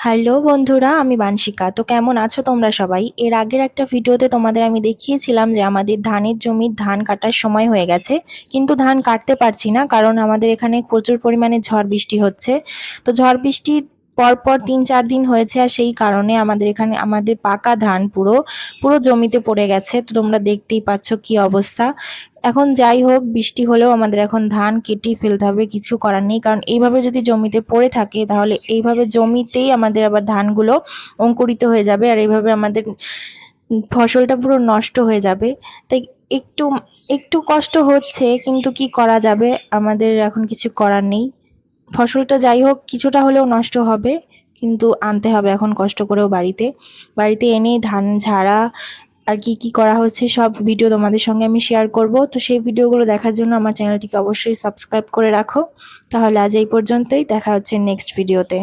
Hello বন্ধুরা, আমি বানশিকা। তো কেমন আছো তোমরা সবাই? এর আগের একটা ভিডিওতে তোমাদের আমি দেখিয়েছিলাম যে আমাদের ধানের জমির ধান কাটার সময় হয়ে গেছে, কিন্তু ধান কাটতে পারছি না কারণ আমাদের এখানে প্রচুর পরিমাণে ঝড় বৃষ্টি হচ্ছে। তো ঝড় বৃষ্টি পরপর ৩-৪ দিন হয়েছে, আর সেই কারণে আমাদের এখানে আমাদের পাকা ধান পুরো পুরো জমিতে পড়ে গেছে। তো তোমরা দেখতেই পাচ্ছ কি অবস্থা। এখন যাই হোক, বৃষ্টি হলেও আমাদের এখন ধান কেটেই ফেলতে হবে, কিছু করার নেই। কারণ এইভাবে যদি জমিতে পড়ে থাকে তাহলে এইভাবে জমিতেই আমাদের আবার ধানগুলো অঙ্কুরিত হয়ে যাবে, আর এইভাবে আমাদের ফসলটা পুরো নষ্ট হয়ে যাবে। তাই একটু একটু কষ্ট হচ্ছে, কিন্তু কি করা যাবে, আমাদের এখন কিছু করার নেই। ফসলটা যাই হোক কিছুটা হলেও নষ্ট হবে, কিন্তু আনতে হবে এখন কষ্ট করেও বাড়িতে। বাড়িতে এনেই ধান ঝাড়া আর কি কি করা হচ্ছে সব ভিডিও তোমাদের সঙ্গে আমি শেয়ার করব। তো সেই ভিডিওগুলো দেখার জন্য আমার চ্যানেলটিকে অবশ্যই সাবস্ক্রাইব করে রাখো। তাহলে আজ এই পর্যন্তই, দেখা হচ্ছে নেক্সট ভিডিওতে।